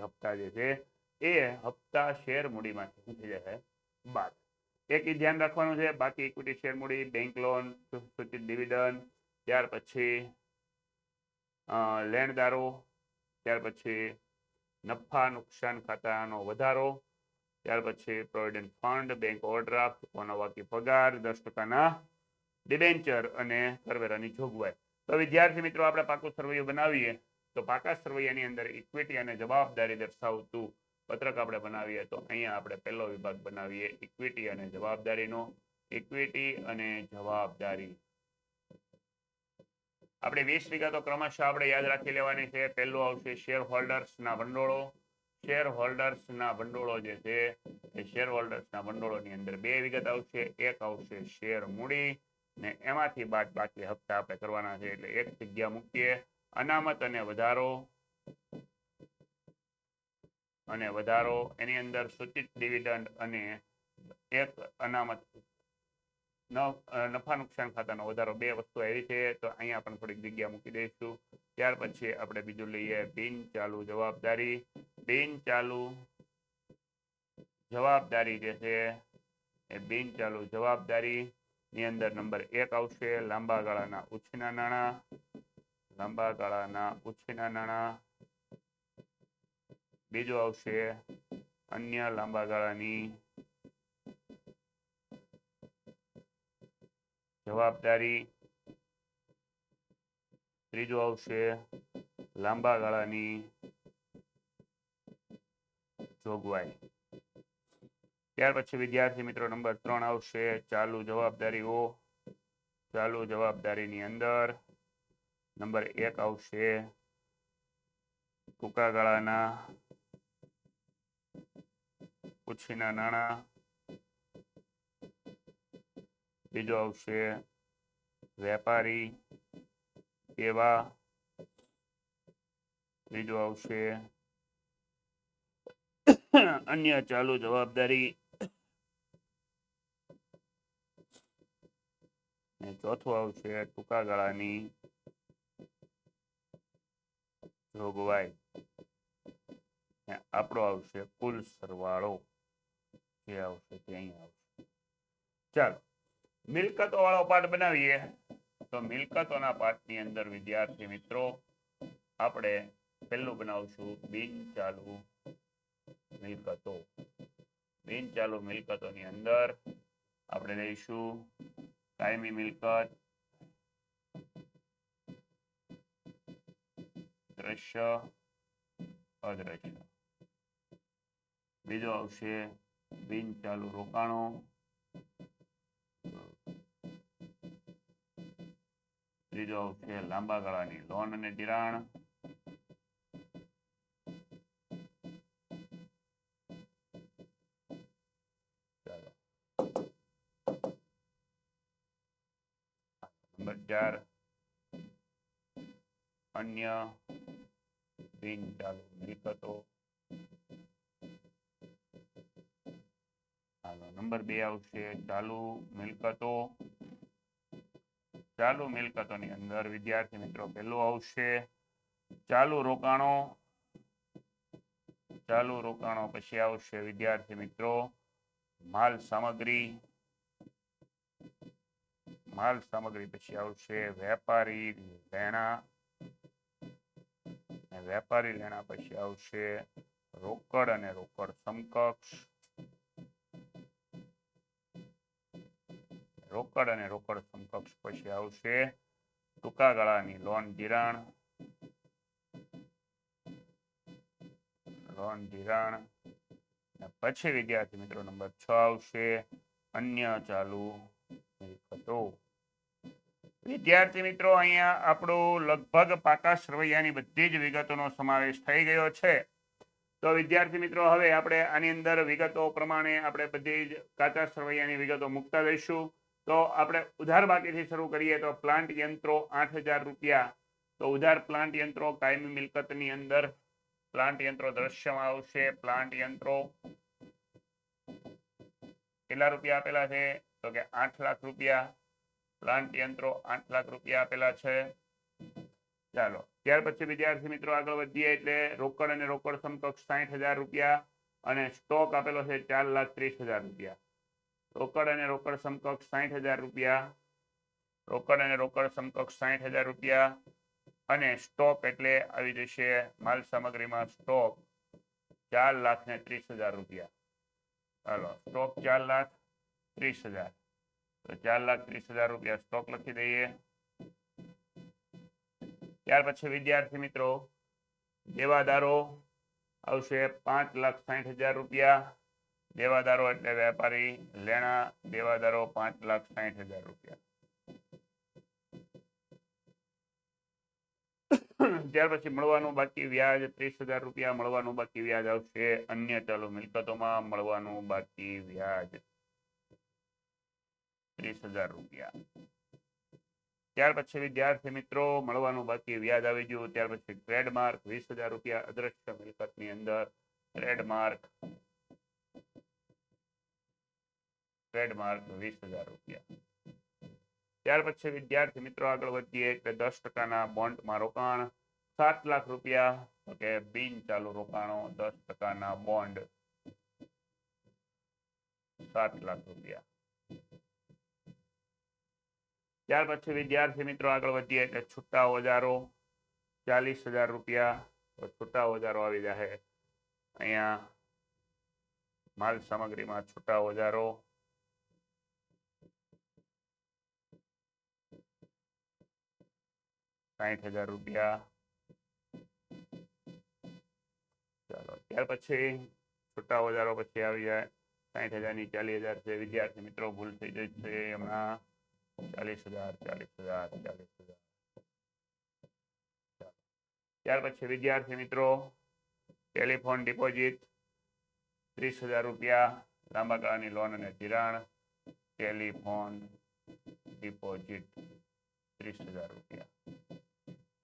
હપ્તા જે છે એ હપ્તા શેર મૂડીમાંથી શું થઈ જશે બાદ એક ધ્યાન રાખવાનું છે બાકી ઇક્વિટી શેર મૂડી બેંક લોન સૂચિત ડિવિડન્ડ ત્યાર પછી લેણદારો ત્યાર પછી નફા નુકસાન ખાતાનો વધારો ત્યાર પછી પ્રોવિડન્ટ ફંડ બેંક ઓવરડ્રાફ્ટ ચૂકવવાનો બાકી પગાર 10%ના ડિબેન્ચર અને કરવેરાની જોગવાઈ તો વિદ્યાર્થી મિત્રો આપણે પાકું સરવૈયું બનાવીએ તો પાકા સરવૈયાની અંદર ઇક્વિટી અને જવાબદારી દર્શાવતું પત્રક આપણે બનાવીએ તો અહીંયા આપણે પહેલો વિભાગ બનાવીએ ઇક્વિટી અને જવાબદારીનો ઇક્વિટી અને જવાબદારી આપણે 20 વિગતો ક્રમશઃ આપણે યાદ રાખી લેવાની છે પહેલું આવશે શેર હોલ્ડર્સના ભંડોળો જે છે એ શેર હોલ્ડર્સના ભંડોળોની અંદર 2 વિગત આવશે એક આવશે શેર મૂડી ને એમાંથી બાદ બાકી હપ્તા આપણે કરવાના છે એટલે એક જગ્યા મૂકીએ અનામત અને વધારો એની અંદર સૂચિત ડિવિડન્ડ અને એક અનામત નફા નુકસાન ખાતાનો વધારો 2 વસ્તુ આવી છે તો અહીંયા પણ થોડીક જગ્યા મૂકી દઈશું ત્યાર પછી આપણે બીજું લઈએ બિન ચાલુ જવાબદારી જે છે એ બિન ચાલુ જવાબદારી ની અંદર નંબર 1 આવશે લાંબા ગાળાના ઉછીના નાણાં બીજું આવશે અન્ય લાંબા ગાળાની જવાબદારી ત્રીજું આવશે લાંબા ગાળાની જોગવાઈ ત્યાર પછી વિદ્યાર્થી મિત્રો નંબર 3 આવશે ચાલુ જવાબદારીની અંદર નંબર 1 આવશે ટૂંકા ગાળાના ઉછીના નાણાં બીજો આવશે વેપારી એવા ત્રીજું આવશે અન્ય ચાલુ જવાબદારી અને ચોથું આવશે ટૂંકા ગાળાની જોગવાઈ. આપણો આવશે કુલ સરવાળો જે આવશે તે અહીં આવશે. ચાલો મિલકતો વાળો પાઠ બનાવીએ. તો મિલકતોના પાઠની અંદર વિદ્યાર્થી મિત્રો આપણે પહેલું બનાવશું બિન ચાલુ મિલકતો. બિન ચાલુ મિલકતોની અંદર આપણે લઈશું કાયમી મિલકત, દ્રશ્ય, અદ્રશ્ય. બીજો આવશે બિન ચાલુ રોકાણો, ત્રીજો આવશે લાંબા ગાળાની લોન અને ધિરાણ, નંબર 4 અન્ય બિન ચાલુ મિલકતો. નંબર 2 આવશે ચાલુ મિલકતો. ચાલુ મિલકતોની અંદર વિદ્યાર્થી મિત્રો પહેલું આવશે ચાલુ રોકાણો. ચાલુ રોકાણો પછી આવશે વિદ્યાર્થી મિત્રો માલ સામગ્રી. માલ સામગ્રી પછી આવશે વેપારી લેણા. વેપારી લેણા પછી આવશે રોકડ અને રોકડ સમકક્ષ. રોકડ અને રોકડ સમકક્ષ પછી આવશે ટૂંકા ગાળાની લોન ધિરાણ. લોન ધિરાણ પછી વિદ્યાર્થી મિત્રો નંબર 6 આવશે અન્ય ચાલુ મિલકતો. વિદ્યાર્થી મિત્રો અહીંયા આપણું લગભગ પાકા સરવૈયાની બધી જ વિગતોનો સમાવેશ થઈ ગયો છે. તો વિદ્યાર્થી મિત્રો હવે આપણે આની અંદર વિગતો પ્રમાણે આપણે બધી જ કાચા સરવૈયાની વિગતો મૂકતા જઈશું. તો આપણે ઉધાર બાકીથી શરૂ કરીએ તો પ્લાન્ટ યંત્રો 8,000 રૂપિયા. તો ઉધાર પ્લાન્ટ યંત્રો કાયમી મિલકતની અંદર પ્લાન્ટ યંત્રો દ્રશ્યમાં આવશે. પ્લાન્ટ યંત્રો કેટલા રૂપિયા આપેલા છે તો કે 8 લાખ રૂપિયા. પ્લાન્ટ યંત્રો 8 લાખ રૂપિયા આપેલા છે. ચાલો ત્યાર પછી વિદ્યાર્થી મિત્રો આગળ વધીએ એટલે રોકડ અને રોકડ સમકક્ષ 60,000 રૂપિયા અને સ્ટોક આપેલો છે 4,30,000 રૂપિયા. રોકડ અને રોકડ સમકક્ષ 60,000 રૂપિયા. રોકડ અને રોકડ સમકક્ષ 60,000 રૂપિયા અને સ્ટોક એટલે આવી જશે માલ સામગ્રીમાં સ્ટોક 4,30,000 રૂપિયા. ચાલો સ્ટોક 4,30,000. તો 4,30,000 રૂપિયા સ્ટોક લખી દઈએ. ત્યાર પછી વિદ્યાર્થી મિત્રો દેવાદારો આવશે 5,60,000 રૂપિયા. દેવાદારો એટલે વેપારી લેણા. દેવાદારો 5,60,000 રૂપિયા. ત્યાર પછી મળવાનું બાકી વ્યાજ 30,000 રૂપિયા. મળવાનું બાકી વ્યાજ આવશે અન્ય ચાલુ મિલકતોમાં. મળવાનું બાકી વ્યાજ 30,000 રૂપિયા. ત્યાર પછી વિદ્યાર્થી મિત્રો મળવાનું બાકી વ્યાજ આવી ગયું. ત્યાર પછી ટ્રેડમાર્ક 20,000 રૂપિયા અદ્રશ્ય મિલકતની અંદર. ટ્રેડમાર્ક 20,000 રૂપિયા. ત્યાર પછી વિદ્યાર્થી મિત્રો આગળ વધીએ એટલે 10% બોન્ડમાં રોકાણ 7 લાખ રૂપિયા. તો કે બિન ચાલુ રોકાણો 10% બોન્ડ 7 લાખ રૂપિયા. ત્યાર પછી વિદ્યાર્થી મિત્રો આગળ વધીએ એટલે છૂટા ઓજારો 40,000 રૂપિયા. તો છૂટા ઓજારો આવી જાય અહીંયા માલ સામગ્રીમાં છૂટા ઓજારો 60,000 રૂપિયા. ચાલો ત્યાર પછી છૂટા ઓજારો પછી આવી જાય 60,000 ની 40,000 છે. વિદ્યાર્થી મિત્રો ભૂલ થઈ જાય છે હમણાં 40,000. ત્યાર પછી વિદ્યાર્થી મિત્રો ટેલિફોન ડિપોઝિટ 30,000 રૂપિયા. લાંબા ગાળાની લોન અને ધિરાણ. ટેલિફોન ડિપોઝિટ 30,000 રૂપિયા.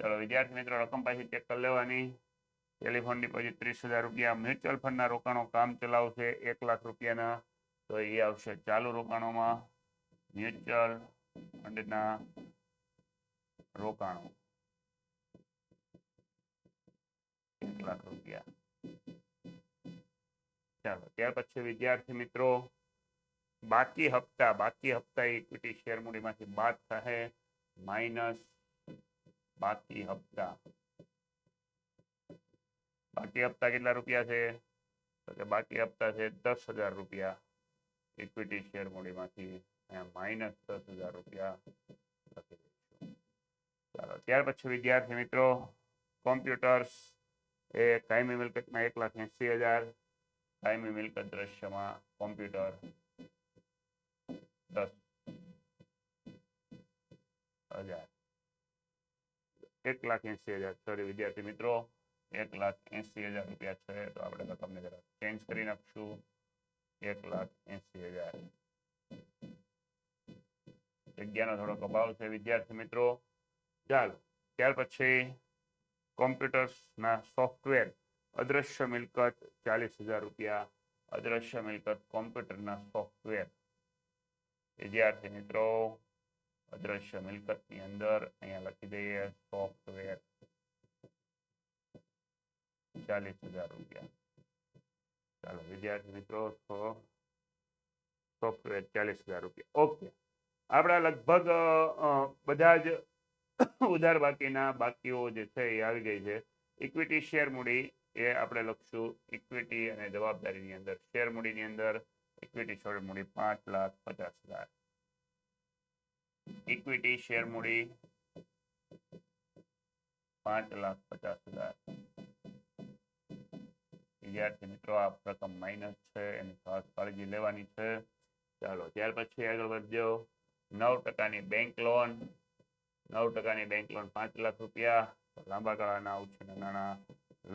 ચલો વિદ્યાર્થી મિત્રો રકમ પાછી ચેક કરી લેવાની. ટેલિફોન ડિપોઝિટ 30,000 રૂપિયા. મ્યુચ્યુઅલ ફંડના રોકાણો કામ ચલાવશે 1 લાખ રૂપિયાના, તો એ આવશે ચાલુ રોકાણોમાં. મ્યુચ્યુઅલ ફંડના રોકાણો 1 લાખ રૂપિયા. ચાલો ત્યાર પછી વિદ્યાર્થી મિત્રો બાકી હપ્તા ઇક્વિટી શેર મૂડીમાંથી બાદ થશે માઇનસ બાકી હપ્તા. બાકી હપ્તા કેટલા રૂપિયા છે? તો કે બાકી હપ્તા છે 10,000 રૂપિયા ઇક્વિટી શેર મૂડીમાંથી, માઇનસ 10,000 રૂપિયા લખી દઈશું. ચાલો ત્યાર પછી વિદ્યાર્થી મિત્રો કોમ્પ્યુટર્સ એ કાયમી મિલકતમાં 1,80,000, કાયમી મિલકત દ્રશ્યમાં કોમ્પ્યુટર 10,000. 1,80,000 સોરી વિદ્યાર્થી મિત્રો 1,80,000 રૂપિયા છે, તો આપણે રકમને જરા ચેન્જ કરી નાખશું. 1,80,000 જગ્યાનો થોડોક અભાવ છે વિદ્યાર્થી મિત્રો. ચાલો ત્યાર પછી કોમ્પ્યુટર્સના સોફ્ટવેર અદ્રશ્ય મિલકત 40,000 રૂપિયા. અદ્રશ્ય મિલકત કોમ્પ્યુટરના સોફ્ટવેર વિદ્યાર્થી મિત્રો અદ્રશ્ય મિલકતની અંદર અહીંયા લખી દઈએ સોફ્ટવેર 40,000 રૂપિયા. ચાલો વિદ્યાર્થી મિત્રો સોફ્ટવેર 40,000 રૂપિયા. ઓકે, આપણા લગભગ બધા જ ઉધાર બાકીના બાકીઓ જે છે એ આવી ગઈ છે. ઇક્વિટી શેર મૂડી એ આપણે લખશું ઇક્વિટી અને જવાબદારીની અંદર. શેર મૂડીની અંદર ઇક્વિટી શેર મૂડી 5,50,000. ઇક્વિટી શેર મૂડી 5,50,000. વિદ્યાર્થી મિત્રો આ રકમ માઇનસ છે, એની ખાસ કાળજી લેવાની છે. ચાલો ત્યાર પછી આગળ વધજો. 9% bank loan. 9% bank loan 5 lakh રૂપિયા. લાંબા ગાળાના ઉછીના નાણાં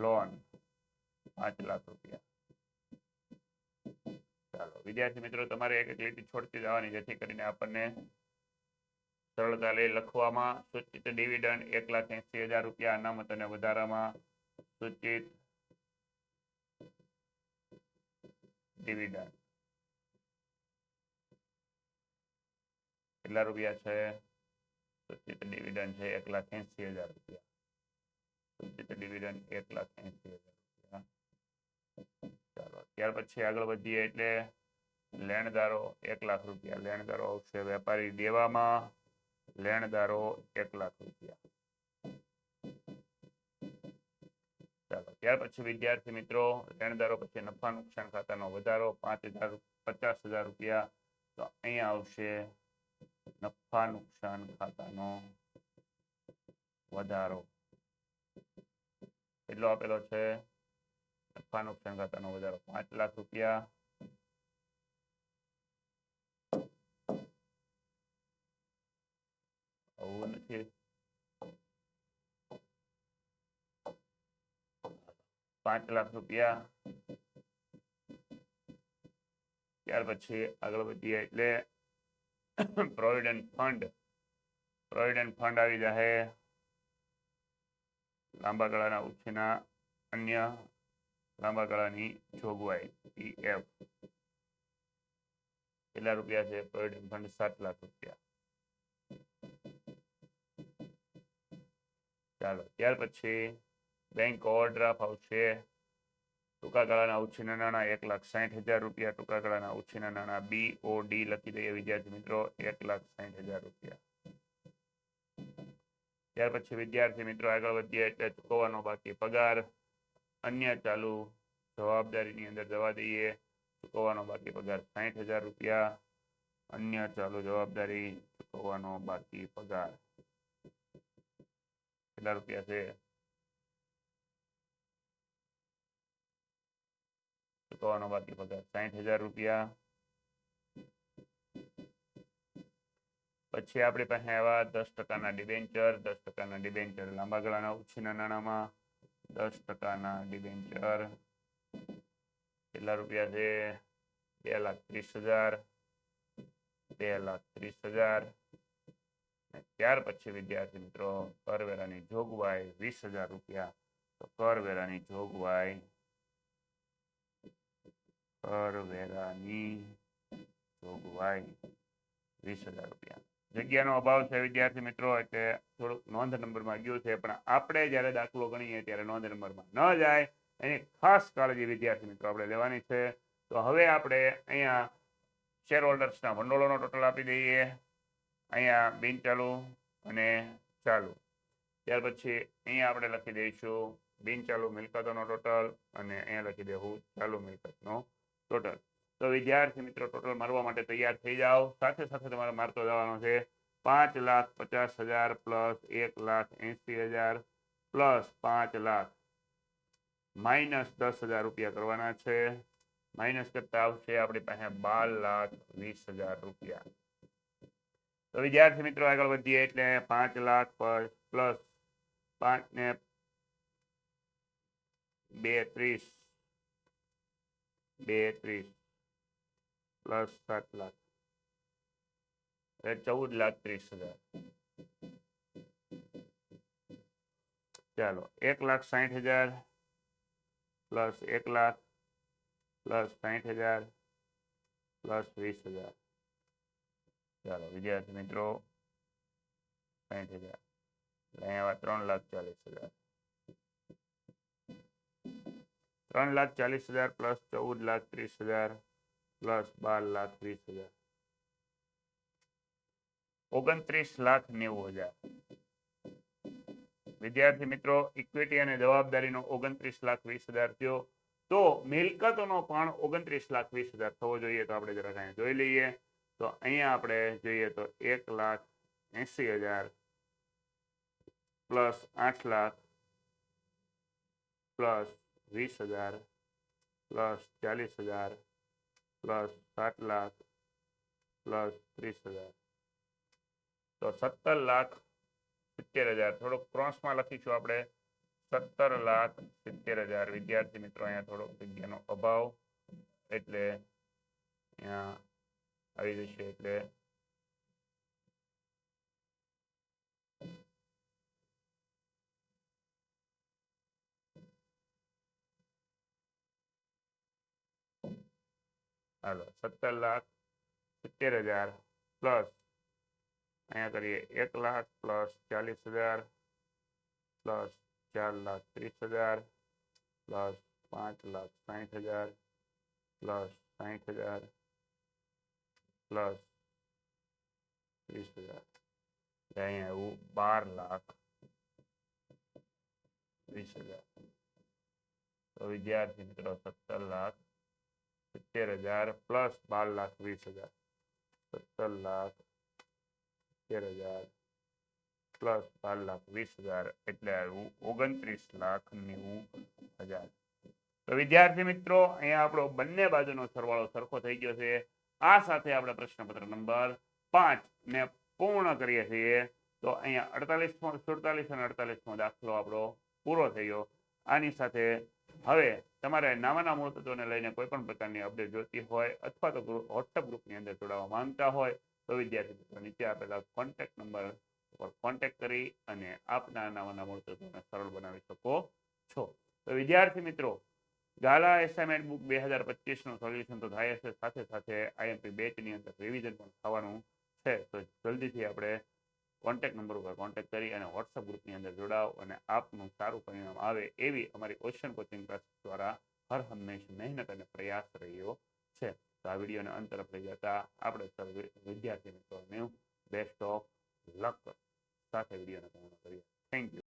લોન 5 લાખ રૂપિયા. ચાલો વિદ્યાર્થી મિત્રો તમારે એક એક લીટી છોડતી જવાની, જેથી કરીને આપણને સરળતા લઈ લખવામાં. સૂચિત ડિવિડન્ડ 1,80,000 રૂપિયા. અનામત અને વધારામાં સૂચિત ડિવિડન્ડ કેટલા રૂપિયા છે? સૂચિત ડિવિડન્ડ છે 1,80,000 રૂપિયા. સૂચિત ડિવિડન્ડ 1,80,000 રૂપિયા. ચાલો ત્યાર પછી આગળ વધીએ એટલે લેણદારો 1 લાખ રૂપિયા. લેણદારો આવશે વેપારી દેવામાં. લેણદારો 1 લાખ રૂપિયા. ચાલો ત્યાર પછી વિદ્યાર્થી મિત્રો લેણદારો પછી નફા નુકસાન ખાતાનો વધારો 50,000 રૂપિયા. તો અહીંયા આવશે નફા નુકસાન ખાતાનો વધારો. કેટલો આપેલો છે? નફા નુકસાન ખાતાનો વધારો 5 લાખ રૂપિયા. આવું નથી. 5 લાખ રૂપિયા. ત્યાર પછી આગળ વધીએ એટલે પ્રોવિડન્ટ ફંડ. પ્રોવિડન્ટ ફંડ આવી જશે લાંબા ગાળાના ઉછીના અન્ય લાંબા ગાળાની જોગવાઈ PF. કેટલા રૂપિયા છે? પ્રોવિડન્ટ ફંડ 7 લાખ રૂપિયા. ચાલો ત્યાર પછી બેંક ઓવરડ્રાફ્ટ આવશે ટૂંકા ગાળાના ઉછીના નાણાં 1,60,000 રૂપિયા. ટૂંકા ગાળાના ઉછીના નાણાં BOD લખી દઈએ વિદ્યાર્થી મિત્રો 1,60,000 રૂપિયા. ત્યાર પછી વિદ્યાર્થી મિત્રો આગળ વધીએ એટલે ચૂકવવાનો બાકી પગાર. અન્ય ચાલુ જવાબદારીની અંદર જવા દઈએ. ચૂકવવાનો બાકી પગાર 60,000 રૂપિયા. અન્ય ચાલુ જવાબદારી ચૂકવવાનો બાકી પગાર કેટલા રૂપિયા છે? ચૂકવવાનો બાકી પગાર 60,000 રૂપિયા. પછી આપણી પાસે આવ્યા 10%ના ડિબેન્ચર. 10%ના ડિબેન્ચર લાંબા ગાળાના ઉછીના નાણાંમાં 10%ના ડિબેન્ચર કેટલા રૂપિયા છે? 2,30,000. 2,30,000. ત્યાર પછી વિદ્યાર્થી મિત્રો કરવેરાની જોગવાઈ 20,000 રૂપિયા. તો કરવેરાની જોગવાઈ કરવેરાની જોગવાઈ 20,000 રૂપિયા. જગ્યાનો અભાવ છે વિદ્યાર્થી મિત્રો, એટલે થોડુંક નોંધ નંબરમાં ગયું છે, પણ આપણે જ્યારે દાખલો ગણીએ ત્યારે નોંધ નંબરમાં ન જાય એની ખાસ કાળજી વિદ્યાર્થી મિત્રો આપણે લેવાની છે. તો હવે આપણે અહીંયા શેર હોલ્ડર્સના ભંડોળોનો ટોટલ આપી દઈએ. અહીંયા બિનચાલુ અને ચાલુ. ત્યાર પછી અહીંયા આપણે લખી દઈશું બિનચાલુ મિલકતોનો ટોટલ અને અહીંયા લખી દેવું ચાલુ મિલકતનો ટોટલ. તો વિદ્યાર્થી મિત્રો ટોટલ મારવા માટે તૈયાર થઈ જાઓ. સાથે સાથે તમારે મારતો જવાનો છે 5,50,000 પ્લસ 1,80,000 પ્લસ 5 લાખ માઇનસ 10,000 રૂપિયા કરવાના છે. માઇનસ કરતા આવશે આપણી પાસે 12,20,000 રૂપિયા. તો વિદ્યાર્થી મિત્રો આગળ વધીએ એટલે 5 લાખ પર પ્લસ 5 ને 2 30 પ્લસ 7 લાખ 14,30,000. ચાલો 1,60,000 પ્લસ 1 લાખ પ્લસ 60,000 પ્લસ 20,000. ચાલો વિદ્યાર્થી મિત્રો 60,000 અહીંયા 3,40,000. 3,40,000 પ્લસ 14,30,000 પ્લસ 12,20,000 29,90,000. વિદ્યાર્થી મિત્રો ઇક્વિટી અને જવાબદારીનો 29,20,000 થયો. તો મિલકતોનો પણ 29,20,000 થવો જોઈએ. તો આપણે જરા અહીંયા જોઈ લઈએ. તો અહીંયા આપણે જોઈએ તો 1,80,000 plus 8 lakh plus 20,000 plus 40,000 plus 7 lakh plus 30,000. તો 17,70,000. થોડોક ક્રોસમાં લખીશું આપણે 17,70,000. વિદ્યાર્થી મિત્રો અહીંયા થોડોક જગ્યાનો અભાવ એટલે અહીંયા આવી જશે. એટલે હાલો 17,70,000 પ્લસ અહીંયા કરીએ 1 lakh plus 40,000 plus 4,30,000 plus 5,60,000 plus 60,000 plus 30,000. અહીંયા એવું 12,20,000. તો વિદ્યાર્થી મિત્રો 17,70,000 પ્લસ 12,20,000. 17,70,000 પ્લસ 12,20,000 એટલે આવ્યું 29,90,000. તો વિદ્યાર્થી મિત્રો અહીંયા આપણો બંને બાજુનો સરવાળો સરખો થઈ ગયો છે. આ સાથે આપણે પ્રશ્નપત્ર નંબર 5 ને પૂર્ણ કરીએ છીએ. તો અહીંયા 48, 47 અને 48મો દાખલો આપણો પૂરો થયો. આની સાથે હવે તમારે નાના મૂળ તત્વોને લઈને કોઈ પણ પ્રકારની અપડેટ જોઈતી હોય અથવા તો વોટ્સએપ ગ્રુપની અંદર જોડાવા માંગતા હોય તો વિદ્યાર્થી મિત્રો નીચે આપેલા કોન્ટેક્ટ નંબર પર કોન્ટેક્ટ કરી અને આપના નાના મૂળ તત્વોને સરળ બનાવી શકો છો. તો વિદ્યાર્થી મિત્રો ગાલા એસાઇનમેન્ટ બુક 2025 નું સોલ્યુશન તો થાય છે, સાથે સાથે આઈએમપી બેચની અંદર રિવિઝન પણ થવાનું છે. તો જલ્દીથી આપણે કોન્ટેક્ટ નંબર ઉપર કોન્ટેક્ટ કરી અને વોટ્સઅપ ગ્રુપની અંદર જોડાઓ અને આપનું સારું પરિણામ આવે એવી અમારી ઓશન કોચિંગ ક્લાસ દ્વારા હર હંમેશ મહેનત અને પ્રયાસ રહ્યો છે. તો આ વિડીયોને અંત તરફ લઈ જતા આપણે સર્વ વિદ્યાર્થી મિત્રોને બેસ્ટ ઓફ લક સાથે વિડીયોને પૂર્ણ કરીએ. Thank you.